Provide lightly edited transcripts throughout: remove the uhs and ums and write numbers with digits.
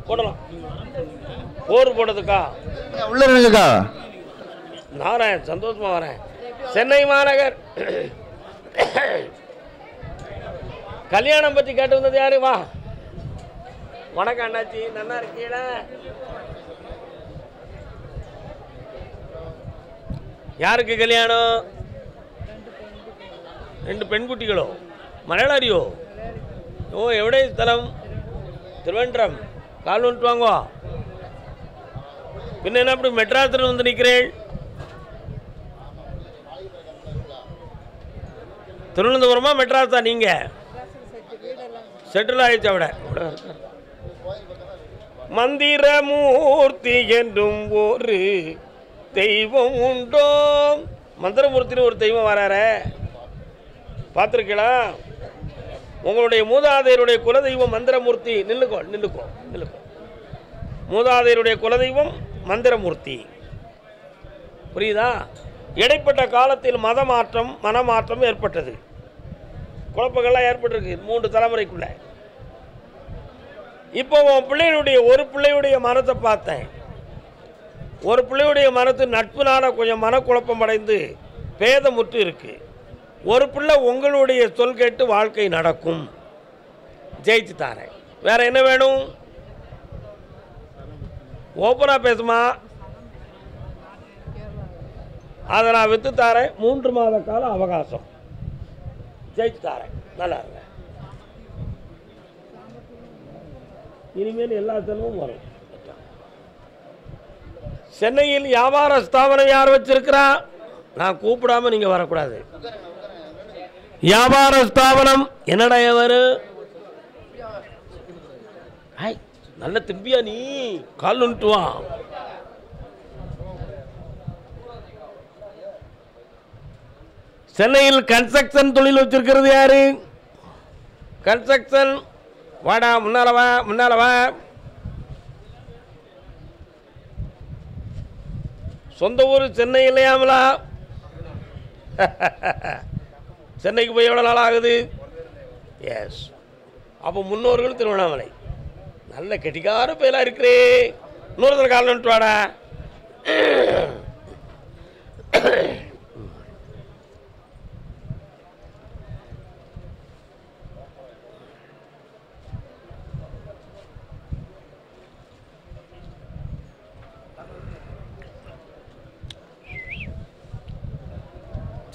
போடலாம். போர் போடுறதுக்கா உள்ள இருங்கக்கா. நான் வரேன், சந்தோஷமா வரேன். சென்னை மாநகர் கல்யாணம் பற்றி கேட்டு வந்தது யாரு? வா. வணக்கம் அண்ணாச்சி, நல்லா இருக்கீங்களா? யாருக்கு கல்யாணம்? 2 பெண்குட்டிகளோ? மலையாளியோ? ஓ, எവിടെ ஸ்தலம்? திருவனந்தபுரம். கால் வந்துட்டு வாங்கோ. பின்ன என்ன அப்படி மெட்ராஸில் வந்து நிற்கிறேன்? திருவனந்தபுரமா மெட்ராஸா? நீங்கள் செட்டில் ஆயிடுச்சு. விட மந்திரமூர்த்தி என்றும் ஒரு தெய்வம் உண்டோ? மந்திரமூர்த்தின்னு ஒரு தெய்வம் வராரு, பார்த்துருக்கீங்களா? உங்களுடைய மூதாதையருடைய குலதெய்வம் மந்திரமூர்த்தி. நில்லுக்கோ நில்லுக்கோ நில்லுக்கோ. மூதாதையருடைய குலதெய்வம் மந்திரமூர்த்தி. புரியுதா? இடைப்பட்ட காலத்தில் மனமாற்றம் ஏற்பட்டது. குழப்பங்கள்லாம் ஏற்பட்டிருக்கு 3 தலைமுறைக்குள்ள. இப்போ உன் பிள்ளையுடைய ஒரு பிள்ளையுடைய மனத்தை பார்த்தேன். ஒரு பிள்ளையுடைய மனத்து நட்புனால கொஞ்சம் மனக்குழப்பம் அடைந்து பேதமுற்று இருக்கு. ஒரு பிள்ளை உங்களுடைய சொல் கேட்டு வாழ்க்கை நடக்கும். ஜெயிச்சு தாரேன். வேற என்ன வேணும்? ஓப்பனா பேசுமா? அதை நான் வித்து தாரேன். 3 மாத கால அவகாசம். ஜெயிச்சு தாரேன். நல்லா இருங்க. இனிமேல் எல்லா செலவும் வரும். சென்னையில் வியாபார ஸ்தாபனம் யார் வச்சிருக்கிறா? நான் கூப்பிடாம நீங்க வரக்கூடாது. வியாபார ஸ்தாபனம் என்னடா எவரு? நல்ல திம்பியா நீ, கால் நுட்டு வா. சென்னையில் கன்ஸ்ட்ரக்ஷன் தொழில் வச்சிருக்கிறது யாரு? கன்ஸ்ட்ரக்ஷன். வாடா, முன்னால வா, முன்னால வா. சொந்த ஊர் சென்னை இல்லையாமலா? சென்னைக்கு போய் எவ்வளோ நாள் ஆகுது? எஸ். அப்போ முன்னோர்கள் திருவண்ணாமலை. நல்ல கெட்டிக்கார பேலா இருக்கிறே. இன்னொருத்தர் கால் நட்டு வாடா.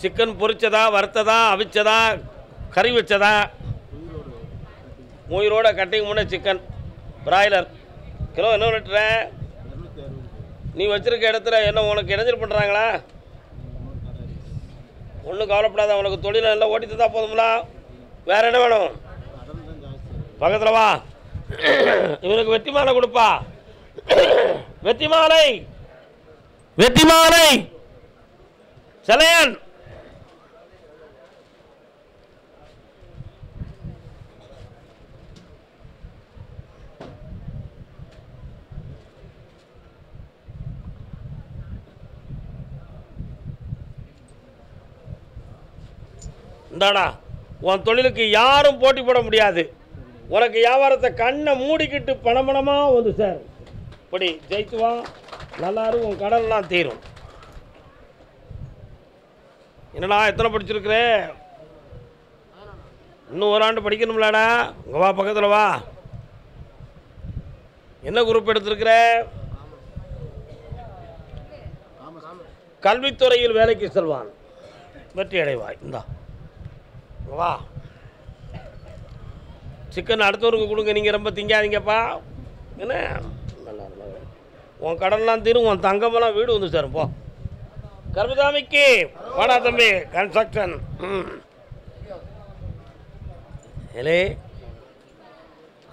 சிக்கன் பொரிச்சதா, வறுத்ததா, அவிச்சதா, கறி வச்சதா? உயிரோட கட்டிங் முன்னே சிக்கன் பிராய்லர். கிலோ என்ன லிட்டர? நீ வச்சிருக்க இடத்துல என்ன உனக்கு இடைஞ்சல் பண்ணுறாங்களா? ஒன்றும் கவலைப்படாத. உனக்கு தொழில் எல்லாம் ஓட்டி தான் போதும்ல. வேற என்ன வேணும்? பக்கத்தில் வா. இவனுக்கு வெற்றி மாலை கொடுப்பா. வெற்றி மாலை, வெற்றி மாலை. சலையன் இந்தாடா. உன் தொழிலுக்கு யாரும் போட்டி போட முடியாது. உனக்கு வியாபாரத்தை கண்ணை மூடிக்கிட்டு பணமாக வந்து சார். இப்படி ஜெயித்து வா. நல்லாரும் உன் கடன்லாம் தீரும். என்னடா எத்தனை படிச்சிருக்கிற? இன்னும் 1 ஆண்டு படிக்கணும்லாடா. இங்கே வா, பக்கத்தில் வா. என்ன குரூப் எடுத்திருக்கிற? கல்வித்துறையில் வேலைக்கு செல்வான். வெற்றி அடைவாய். இந்தா வா. சிக்கன் அடுத்தவருக்கு கொடுங்க. நீங்கள் ரொம்ப திங்காதீங்கப்பா. என்ன நல்லா உன் கடன்லாம் தீரும். உன் தங்கமெல்லாம் வீடு வந்து சார். போ. கர்மசாமிக்கு வாடா தம்பி. கன்ஸ்ட்ரக்ஷன். ஏலே,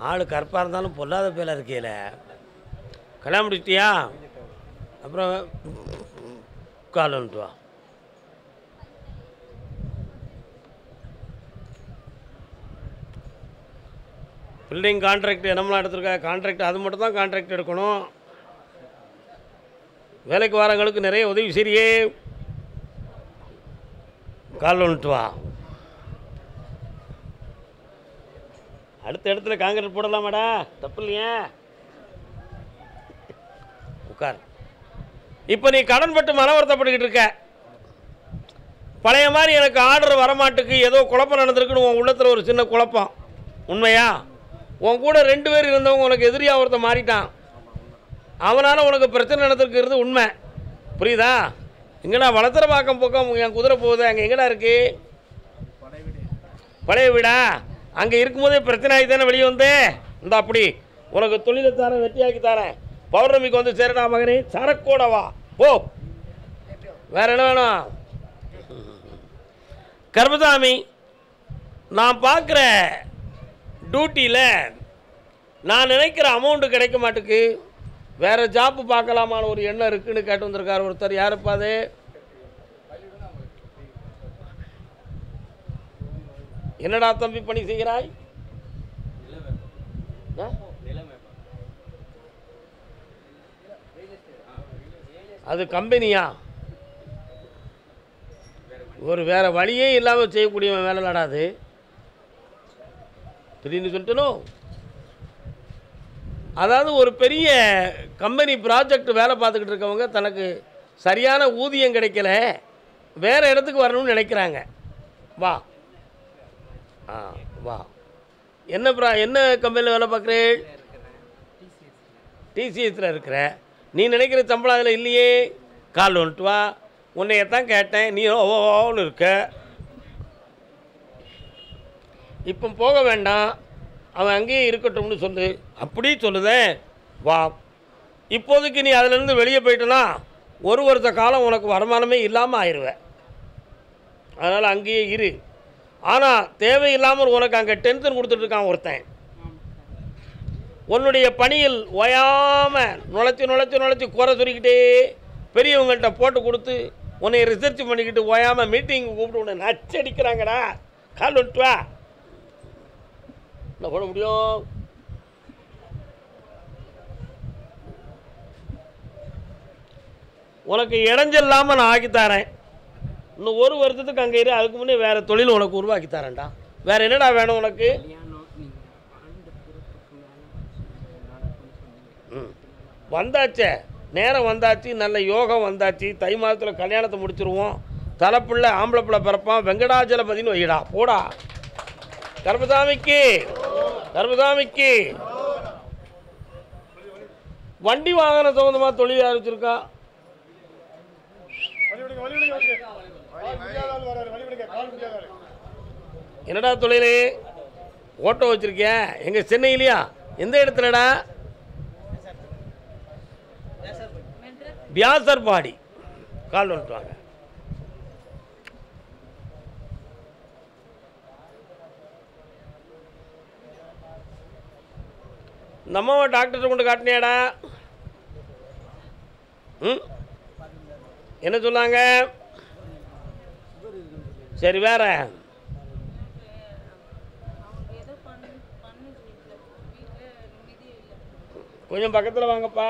ஆள் கருப்பாக இருந்தாலும் பொல்லாத பேல இருக்கையில் கல்யாணம் முடிச்சிட்டியா? அப்புறம் கால் வந்துட்டு வா. பில்டிங் கான்ட்ராக்ட் என்னமெல்லாம் எடுத்துருக்கா? கான்ட்ராக்ட் அது மட்டும் தான் கான்ட்ராக்ட் எடுக்கணும். வேலைக்கு வரவங்களுக்கு நிறைய உதவி சரியே. கால் வந்துட்டு வா. அடுத்த இடத்துல காங்கிரீட் போடலாமாடா? தப்பு இல்லையா? உட்கார். இப்போ நீ கடன் பட்டு மன வருத்தப்பட்டுக்கிட்டு இருக்க. பழைய மாதிரி எனக்கு ஆர்டர் வரமாட்டுக்கு, ஏதோ குழப்பம் நடந்திருக்குன்னு உன் உள்ளத்தில் ஒரு சின்ன குழப்பம். உண்மையா? உன் கூட 2 பேர் இருந்தவங்க உனக்கு எதிரியாக ஒருத்தன் மாறிட்டான். அவனால் உனக்கு பிரச்சனை நடந்திருக்கிறது உண்மை. புரியுதா? எங்கடா வளர்த்துறப்பாக்கம் பக்கம் என் குதிரை போகுது, அங்கே எங்கடா இருக்கு? பழைய வீடா? அங்கே இருக்கும்போதே பிரச்சனை ஆகி தானே வெளியே வந்து இந்த அப்படி உனக்கு தொழிலை தரேன், வெற்றியாக்கி தரேன். பௌர்ணமிக்கு வந்து சேரடா மகனே, சரக்கோடவா போ. வேற என்ன வேணும்? கர்மசாமி, நான் பார்க்குற டியூட்டியில் நான் நினைக்கிற அமௌண்ட்டு கிடைக்க மாட்டுக்கு. வேறு ஜாப்பு பார்க்கலாமான்னு ஒரு எண்ணம் இருக்குன்னு கேட்டு வந்திருக்கார் ஒருத்தர். யாருப்பா அது? என்னடா தம்பி பணி செய்கிறாய்? அது கம்பெனியா? ஒரு வேற வழியே இல்லாமல் செய்யக்கூடியவன் வேலை நடாது. திடீர்னு சொல்லிட்டனும். அதாவது ஒரு பெரிய கம்பெனி ப்ராஜெக்ட் வேலை பார்த்துக்கிட்டு இருக்கவங்க தனக்கு சரியான ஊதியம் கிடைக்கல, வேறு இடத்துக்கு வரணும்னு நினைக்கிறாங்க. வா வா. என்ன கம்பெனியில் வேலை பார்க்குறேன்? டிசிஎஸில் இருக்கிற. நீ நினைக்கிற சம்பளம் அதில் இல்லையே. கால் வந்துட்டு வா, உன்னையத்தான் கேட்டேன், நீ ஓன்னு இருக்க. இப்போ போக வேண்டாம், அவன் அங்கேயே இருக்கட்டும்னு சொல்லு. அப்படி சொல்லுதேன். வா. இப்போதைக்கு நீ அதிலேருந்து வெளியே போயிட்டனா 1 வருஷ காலம் உனக்கு வருமானமே இல்லாமல் ஆயிடுவேன். அதனால் அங்கேயே இரு. ஆனால் தேவையில்லாமல் உனக்கு அங்கே டென்ஷன் கொடுத்துட்ருக்கான் ஒருத்தன். உன்னுடைய பணியில் ஓயாமல் நுழைச்சி குறை சொல்லிக்கிட்டே பெரியவங்கள்ட்ட போட்டு கொடுத்து உன்னை ரிசர்ச் பண்ணிக்கிட்டு ஓயாமல் மீட்டிங் கூப்பிட்டு உன்னை நச்சடிக்கிறாங்கடா. கால் வந்துட்டு வா. என்ன பண்ண முடியும்? உனக்கு இடைஞ்சல்லாமல் நான் ஆக்கித்தாரேன். இன்னும் 1 வருஷத்துக்கு அங்கே இரு. அதுக்கு முன்னே வேறு தொழில் உனக்கு உருவாக்கி தரேன்டா. வேறு என்னடா வேணும் உனக்கு? வந்தாச்சே, நேரம் வந்தாச்சு, நல்ல யோகம் வந்தாச்சு. தை மாதத்தில் கல்யாணத்தை முடிச்சிருவோம். தலைப்பிள்ளை ஆம்பளை பிள்ளை பிறப்பான். வெங்கடாஜலபதினு வைடா. போடா. கர்மசாமிக்கு வண்டி வாகன சம்பந்தமாக தொழில் ஆரம்பிச்சிருக்கா. என்னடா தொழில்? ஓட்டோ வச்சிருக்கியா? எங்க சென்னையிலையா? எந்த இடத்துலடா? வியாசர்பாடி. கால் வந்துட்டு வாங்க. இந்த அம்மாவை டாக்டர் கொண்டு காட்டினியாடா? என்ன சொன்னாங்க? சரி, வேற கொஞ்சம் பக்கத்தில் வாங்கப்பா.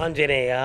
ஆஞ்சநேயா.